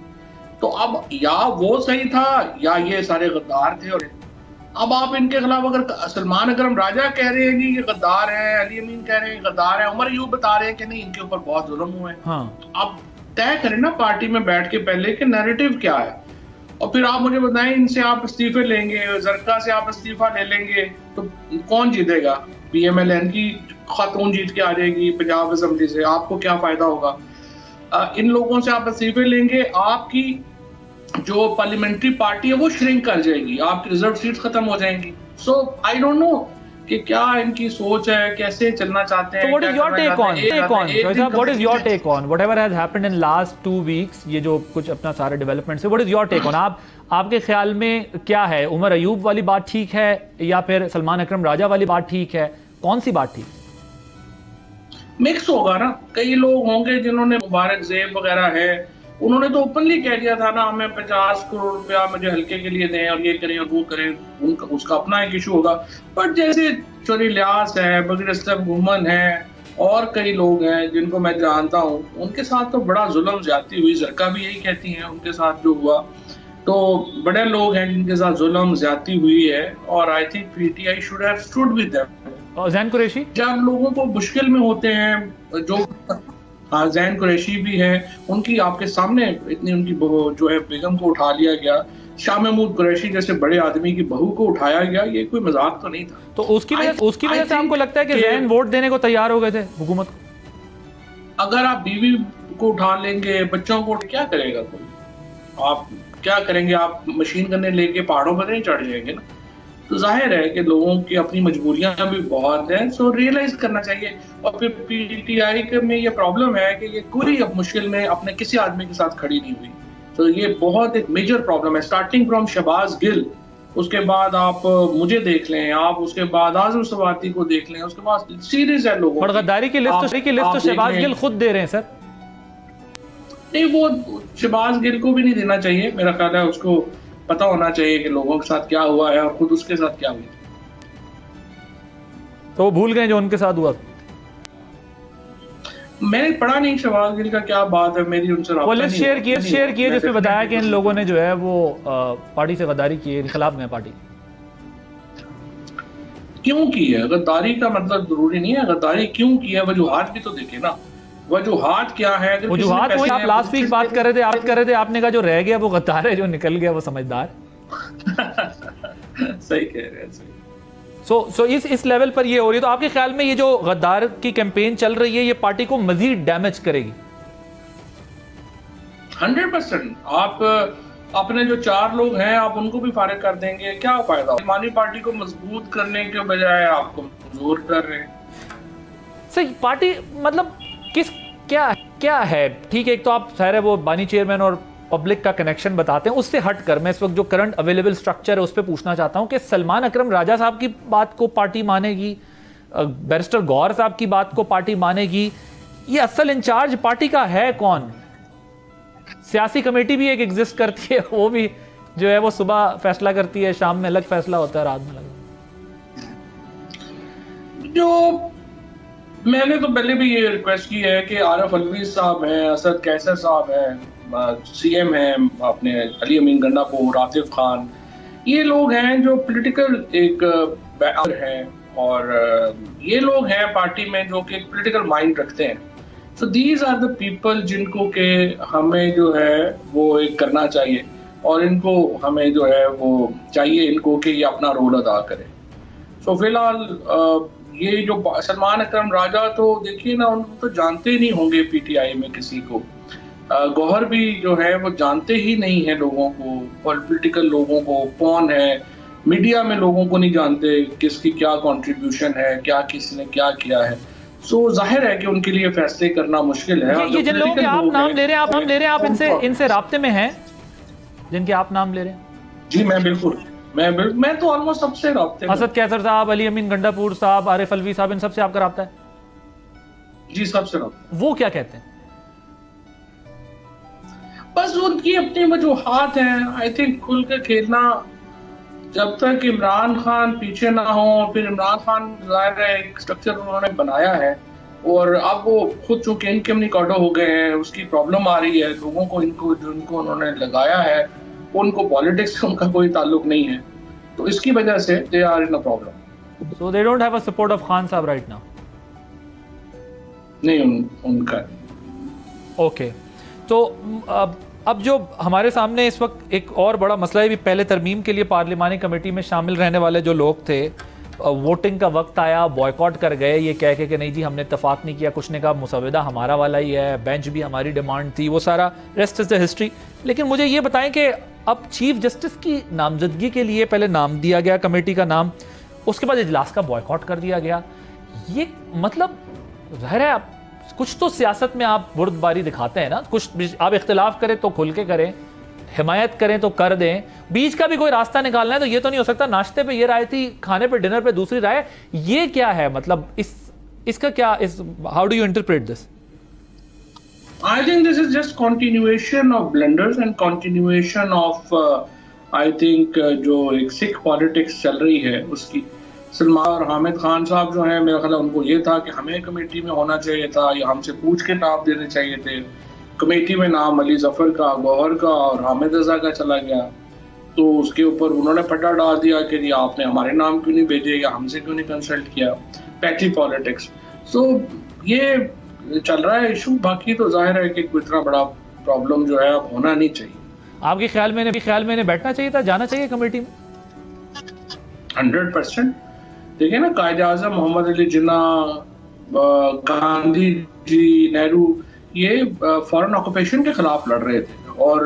तो अब या वो सही था या ये सारे गद्दार थे। और अब आप इनके खिलाफ अगर सलमान अकरम राजा कह रहे हैं कि ये गद्दार है, अली अमीन कह रहे हैं गद्दार है, उमर अयूब बता रहे हैं कि नहीं इनके ऊपर बहुत जुल्म हुए हैं, हाँ। आप तय करें ना पार्टी में बैठ के पहले कि नैरेटिव क्या है, और फिर आप मुझे बताएं इनसे आप इस्तीफे लेंगे, जरका से आप इस्तीफा ले लेंगे तो कौन जीतेगा? PMLN की खातून जीत के आ जाएगी पंजाब असेंबली से, आपको क्या फायदा होगा? इन लोगों से आप इस्तीफे लेंगे, आपकी जो पार्लियामेंट्री पार्टी है वो श्रिंक कर जाएगी, आपकी रिजर्व सीट्स खत्म हो जाएंगी। सो आई डोंट नो कि क्या इनकी सोच है, कैसे चलना चाहते हैं। So what is your take on? What is your take on whatever has happened in last 2 weeks? ये जो कुछ अपना सारे डेवलपमेंट है, what is your take on? आपके ख्याल में क्या है? उमर अयूब वाली बात ठीक है या फिर सलमान अकरम राजा वाली बात ठीक है? कौन सी बात ठीक? मिक्स होगा ना, कई लोग होंगे जिन्होंने मुबारक ज़ेब वगैरह है, उन्होंने तो ओपनली कह दिया था ना हमें 50 करोड़ रुपया मुझे हल्के के लिए दें और ये करें और वो करें, उनका उसका अपना एक इशू होगा। बट जैसे चोरी लियास है, बगीर असलम घुमन है और कई लोग हैं जिनको मैं जानता हूँ, उनके साथ तो बड़ा जुल्म ज्यादती हुई, जरका भी यही कहती हैं उनके साथ जो हुआ, तो बड़े लोग हैं जिनके साथ जुल्म ज्यादती हुई है और I think PTI should have stood with them. Zain Qureshi जब लोगों को मुश्किल में होते हैं, जो हाँ ज़ैन कुरैशी भी है, उनकी आपके सामने इतनी उनकी जो है बेगम को उठा लिया गया, शाह महमूद कुरैशी जैसे बड़े आदमी की बहू को उठाया गया, ये कोई मजाक तो नहीं था। तो उसकी वजह से आपको लगता है कि ज़ैन वोट देने को तैयार हो गए थे हुकूमत को? अगर आप बीवी को उठा लेंगे, बच्चों को क्या करेगा कोई? आप क्या करेंगे? आप मशीन गन्ने लेके पहाड़ों पर नहीं चढ़ जाएंगे ना। तो जाहिर है कि लोगों की अपनी मजबूरियां भी बहुत हैं, सो रियलाइज करना चाहिए। और फिर PTI में ये प्रॉब्लम है कि ये कोई अब मुश्किल में अपने किसी आदमी के साथ खड़ी नहीं हुई, तो ये बहुत एक मेजर प्रॉब्लम है। स्टार्टिंग फ्रॉम शहबाज गिल, उसके बाद आप मुझे देख लें, आप उसके बाद आजम सवाती को देख लें, उसके बाद सीरीज है लोगों और गद्दारी की लिस्ट तो शहबाज गिल खुद दे रहे हैं सर। नहीं, वो शहबाज गिल को भी नहीं देना चाहिए, मेरा ख्याल है उसको पता होना चाहिए कि लोगों के साथ क्या हुआ है और खुद उसके साथ क्या हुआ। तो वो भूल गए जो उनके साथ हुआ। मैंने पढ़ा नहीं शहबाज गिल का क्या बात है, मेरी उनसे राब्ता नहीं। शेयर किए जिसमें बताया कि इन लोगों ने जो है वो पार्टी से गद्दारी की, इन खिलाफ गए पार्टी। क्यों की है गद्दारी का मतलब जरूरी नहीं है, गद्दारी क्यों की है वजूहात भी तो देखे ना, वजूहात क्या है? वजूहात वही आप लास्ट वीक बात कर रहे थे, आपने कहा जो रह गया वो गद्दार है, जो निकल गया वो समझदार। सही कह रहे हैं। सो इस लेवल पर ये हो रही है, तो आपके ख्याल में ये जो गद्दार की कैंपेन चल रही है ये पार्टी को मजीद डैमेज करेगी? 100%। आप अपने जो 4 लोग हैं आप उनको भी फारिग कर देंगे, क्या फायदा? हमारी पार्टी को मजबूत करने के बजाय आपको कमजोर कर रहे हैं। सही पार्टी मतलब क्या है? ठीक है, एक तो आप सारे वो बानी चेयरमैन और पब्लिक का कनेक्शन बताते हैं, उससे हटकर मैं इस वक्त जो करंट अवेलेबल स्ट्रक्चर है उस पर पूछना चाहता हूं कि सलमान अकरम राजा साहब की बात को पार्टी मानेगी, बैरिस्टर गौहर साहब की बात को पार्टी मानेगी, ये असल इंचार्ज पार्टी का है कौन? सियासी कमेटी भी एक एग्जिस्ट करती है, वो भी जो है वो सुबह फैसला करती है, शाम में अलग फैसला होता है, रात में अलग। जो मैंने तो पहले भी ये रिक्वेस्ट की है कि आरिफ अलवी साहब हैं, असद कैसर साहब हैं, CM हैं अपने अली अमीन गंडापुर, आतिफ खान, ये लोग हैं जो पॉलिटिकल एक बैकर हैं और ये लोग हैं पार्टी में जो कि पॉलिटिकल माइंड रखते हैं। So these are the people जिनको के हमें जो है वो एक करना चाहिए और इनको हमें जो है वो चाहिए इनको कि ये अपना रोल अदा करें। सो फिलहाल ये जो सलमान अकरम राजा तो देखिए ना, उनको तो जानते ही नहीं होंगे PTI में किसी को, गौहर भी जो है वो जानते ही नहीं है लोगों को, पॉलिटिकल लोगों को कौन है, मीडिया में लोगों को नहीं जानते किसकी क्या कंट्रीब्यूशन है, क्या किसने क्या किया है। सो जाहिर है कि उनके लिए फैसले करना मुश्किल है। ये जिन लोगों के आप नाम ले रहे हैं आप इनसे राब्ते में हैं, जिनके आप नाम ले रहे हैं? जी मैं बिल्कुल, मैं तो ऑलमोस्ट सबसे राब्ते में। असद कैसर साहब, अली अमीन गंडापुर साहब, आरिफ अलवी साहब, इन सबसे आपका राब्ता है? जी सबसे राब्ता। वो क्या कहते हैं? बस उनकी अपनी वजूहात हैं। आई थिंक खुल के खेलना, जब तक इमरान खान पीछे ना हो, फिर इमरान खान जाहिर है एक स्ट्रक्चर उन्होंने बनाया है और अब वो खुद चूंकि इनकम्युनिकेटो हो गए हैं, उसकी प्रॉब्लम आ रही है लोगों को, जिनको उन्होंने लगाया है उनको पॉलिटिक्स से उनका कोई ताल्लुक नहीं है। तो इसकी वजह से they are in a problem. So they don't have a support of Khan साहब राइट नाउ। नहीं उनका ओके तो अब जो हमारे सामने इस वक्त एक और बड़ा मसला है, भी पहले तरमीम के लिए पार्लिमानी कमेटी में शामिल रहने वाले जो लोग थे, वोटिंग का वक्त आया बॉयकॉट कर गए ये कह के कि नहीं जी हमने इत्तफाक नहीं किया, कुछ ने कहा मुसवदा हमारा वाला ही है, बेंच भी हमारी डिमांड थी, वो सारा रेस्ट इज द हिस्ट्री। लेकिन मुझे ये बताएं कि अब चीफ जस्टिस की नामजदगी के लिए पहले नाम दिया गया कमेटी का नाम, उसके बाद इजलास का बॉयकॉट कर दिया गया। ये मतलब ज़ाहिर है आप कुछ तो सियासत में आप बुर्दबारी दिखाते हैं ना, कुछ आप इख्तिलाफ करें तो खुल के करें, हिमायत करें तो कर दें, बीच का भी कोई रास्ता निकालना है तो ये तो नहीं हो सकता नाश्ते पे ये राय थी, खाने पे डिनर पे दूसरी राय। ये क्या है मतलब इसका क्या how do you interpret this? I think this is just continuation of blunders and continuation of I think जो एक सिख पॉलिटिक्स चल रही है उसकी। सलमान और हामिद खान साहब जो हैं मेरा ख्याल उनको ये था कि हमें कमेटी में होना चाहिए था या हमसे पूछ के नाम देने चाहिए थे। कमेटी में नाम अली जफर का, गौहर का और हामिद रजा का चला गया, तो उसके ऊपर उन्होंने पट्टा डाल दिया कि जी आपने हमारे नाम क्यों नहीं भेजे या हमसे क्यों नहीं कंसल्ट किया, पैटी पॉलिटिक्स। सो ये चल रहा है इशू। बाकी तो जाहिर है कि इतना बड़ा प्रॉब्लम जो है अब होना नहीं चाहिए। आपके ख्याल में बैठना चाहिए था, जाना चाहिए कमेटी में? 100%। देखिए ना कायदे आज़म मोहम्मद अली जिन्ना, गांधी जी, नेहरू, ये फॉरेन ऑक्यूपेशन के खिलाफ लड़ रहे थे और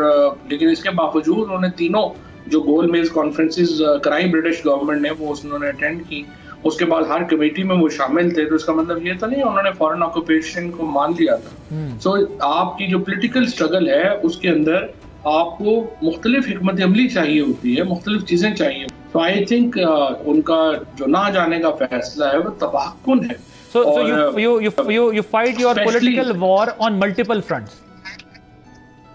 लेकिन इसके बावजूद उन्होंने तीनों जो गोल मेज कॉन्फ्रेंसेस कराई ब्रिटिश गवर्नमेंट ने वो उन्होंने अटेंड की। उसके बाद हर कमेटी में वो शामिल थे, तो इसका मतलब ये तो नहीं उन्होंने फॉरेन ऑक्यूपेशन को मान लिया था। सो आपकी जो पॉलिटिकल स्ट्रगल है उसके अंदर आपको मुख्तलिफ हिकमत अमली चाहिए होती है, मुख्तलिफ चीजें चाहिए। तो आई थिंक उनका जो ना जाने का फैसला है वो तबाहकुन है। So you fight your political war on multiple fronts.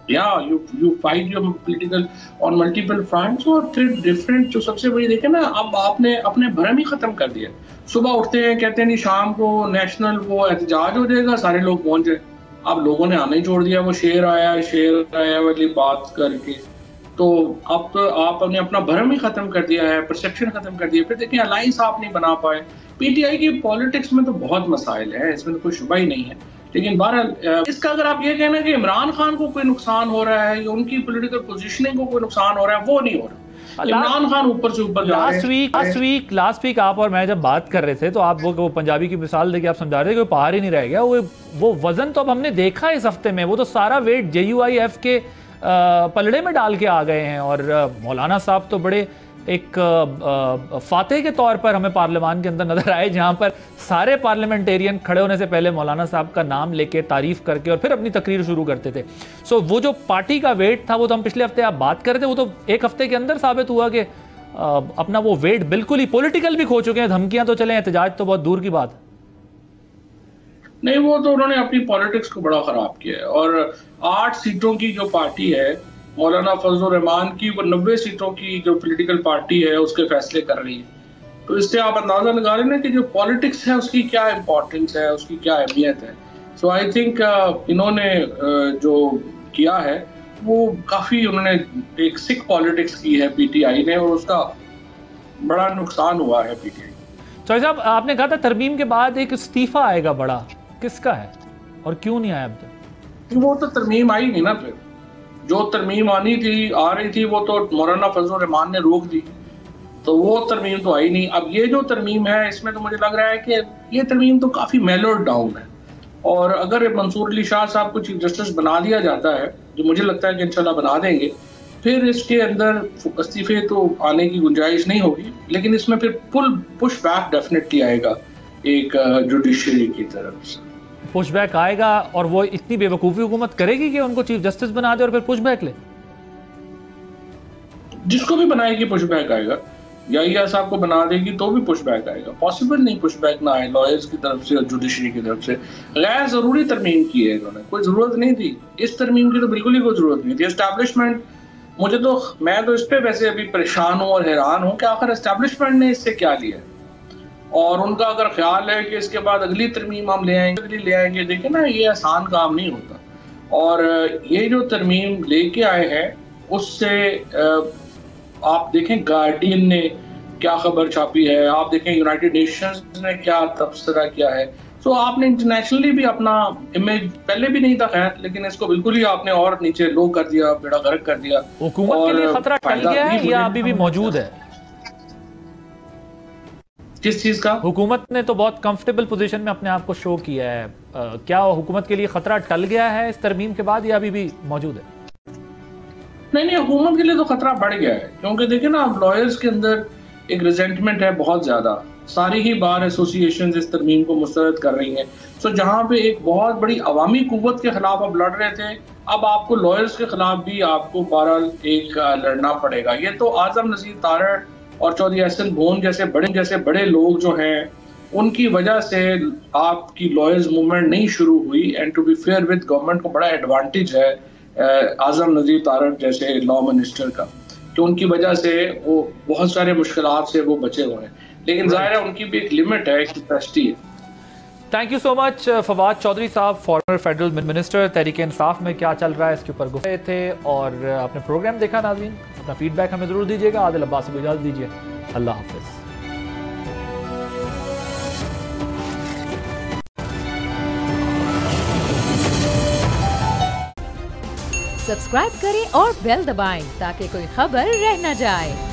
Yeah, you fight your political on multiple fronts और फिर डिफरेंट जो सबसे बड़ी देखे ना, अब आपने अपने भरम ही खत्म कर दिया। सुबह उठते हैं कहते हैं नहीं शाम को नेशनल वो एहतजाज हो जाएगा, सारे लोग पहुंच जाए। अब लोगों ने आने ही छोड़ दिया, वो शेर आया वाली बात करके। तो अब तो आपने अपना भरम ही खत्म कर दिया है, परसेप्शन खत्म कर दिया। फिर देखिए अलायंस आप नहीं बना पाए। पीटीआई की पॉलिटिक्स में तो बहुत मसाइल है, इसमें तो कोई शुबा ही नहीं है। लेकिन बहरहाल इसका अगर आप ये कहना कि इमरान खान को कोई नुकसान हो रहा है या उनकी पॉलिटिकल पोजीशनिंग को कोई नुकसान हो रहा है, वो नहीं हो रहा। इमरान खान ऊपर से ऊपर जा रहे हैं। लास्ट वीक आप और मैं जब बात कर रहे थे तो आप वो पंजाबी की मिसाल देके आप समझा रहे थे कि पहाड़ ही नहीं रह गया। वो वजन तो अब हमने देखा इस हफ्ते में, वो तो सारा वेट JUIF के पलड़े में डाल के आ गए हैं। और मौलाना साहब तो बड़े एक फातेह के तौर पर हमें पार्लियामान के अंदर नजर आए, जहां पर सारे पार्लियामेंटेरियन खड़े होने से पहले मौलाना साहब का नाम लेके तारीफ करके और फिर अपनी तकरीर शुरू करते थे। सो वो जो पार्टी का वेट था वो तो हम पिछले हफ्ते आप बात कर रहे थे, वो तो एक हफ्ते के अंदर साबित हुआ कि अपना वो वेट बिल्कुल ही पॉलिटिकल भी खो चुके हैं। धमकियां तो चले, एहतजाज तो बहुत दूर की बात नहीं। वो तो उन्होंने अपनी पॉलिटिक्स को बड़ा खराब किया है। और 8 सीटों की जो पार्टी है मौलाना फजलुर रहमान की, वो 90 सीटों की जो पॉलिटिकल पार्टी है उसके फैसले कर रही है। तो इससे आप अंदाजा लगा रहे हैं ना कि जो पॉलिटिक्स है उसकी क्या इंपॉर्टेंस है, उसकी क्या अहमियत है। सो आई थिंक इन्होंने जो किया है वो काफी उन्होंने एक सिख पॉलिटिक्स की है पीटीआई ने, और उसका बड़ा नुकसान हुआ है पीटीआई। चौधरी साहब आपने कहा था तरमीम के बाद एक इस्तीफा आएगा बड़ा, किसका है और क्यों नहीं आया अब तक? वो तो तरमीम आई नहीं ना। फिर जो तरमीम आनी थी आ रही थी वो तो मौलाना फजलुर रहमान ने रोक दी, तो वो तरमीम तो आई नहीं। अब ये जो तरमीम है इसमें तो मुझे लग रहा है कि ये तरमीम तो काफी मेलोड डाउन है। और अगर मंसूर अली शाह साहब को चीफ जस्टिस बना दिया जाता है, जो मुझे लगता है कि इंशाल्लाह बना देंगे, फिर इसके अंदर इस्तीफे तो आने की गुंजाइश नहीं होगी। लेकिन इसमें फिर पुश बैक डेफिनेटली आएगा एक जुडिशरी की तरफ से। पुशबैक आएगा और वो इतनी बेवकूफ़ी हुकूमत करेगी कि उनको चीफ जस्टिस बना दे और फिर पुशबैक ले? जिसको भी बनाएगी पुशबैक आएगा। या साहब को बना देगी तो भी पुशबैक आएगा। पॉसिबल नहीं पुशबैक ना आए लॉयर्स की तरफ से और जुडिशरी की तरफ से। गैर जरूरी तरमीम की है इन्होंने, कोई जरूरत नहीं थी इस तरमीम की, तो बिल्कुल ही कोई जरूरत नहीं थी। एस्टैब्लिशमेंट मैं तो इस पे वैसे अभी परेशान हूँ और हैरान हूँ कि आखिर एस्टैब्लिशमेंट ने इससे क्या लिया। और उनका अगर ख्याल है कि इसके बाद अगली तरमीम हम ले आएंगे, देखिए ना ये आसान काम नहीं होता। और ये जो तरमीम लेके आए हैं उससे आप देखें गार्डियन ने क्या खबर छापी है, आप देखें यूनाइटेड नेशंस ने क्या तबसरा किया है। सो आपने इंटरनेशनली भी अपना इमेज पहले भी नहीं था खैर, लेकिन इसको बिल्कुल ही आपने और नीचे लो कर दिया, बेड़ा गर्क कर दिया। हुकूमत के लिए खतरा टल गया है या अभी भी मौजूद है? किस चीज का? हुकूमत ने तो बहुत कंफर्टेबल पोजीशन में अपने आप को शो किया है, क्या हुकूमत के लिए खतरा टल गया है इस तरमीम के बाद या अभी भी मौजूद है? नहीं, हुकूमत के लिए तो खतरा बढ़ गया है, क्योंकि देखिए ना, अब लॉयर्स के अंदर एक रिजेंटमेंट है बहुत ज्यादा। सारी ही बार एसोसिएशंस इस तरमीम को मुस्तरद कर रही हैं। सो जहां पे एक बहुत बड़ी अवामी कुव्वत के खिलाफ अब लड़ रहे थे, अब आपको लॉयर्स के खिलाफ भी आपको बहरहाल एक लड़ना पड़ेगा। ये तो आजम नज़ीर तारड़ और चौधरी एहसन भोन जैसे बड़े लोग जो हैं, उनकी वजह से आपकी लॉयर्स मूवमेंट नहीं शुरू हुई। And to be fair with government को बड़ा एडवांटेज है आजम नज़ीर तारड़ जैसे लॉ मिनिस्टर का, कि उनकी वजह से वो बहुत सारे मुश्किलात से वो बचे हुए हैं। लेकिन जाहिर है उनकी भी एक लिमिट है, एक कैपेसिटी है। Thank you so much Fawad Chaudhry साहब, former federal minister. Tehreek Insaf में क्या चल रहा है इसके ऊपर गुफ्तगू थे, और आपने प्रोग्राम देखा नाज़रीन, अपना फीडबैक हमें जरूर दीजिएगा। आदिल अब्बास को इजाज़त दीजिए, अल्लाह हाफिज़। सब्सक्राइब करें और बेल दबाएं ताकि कोई खबर रह न जाए।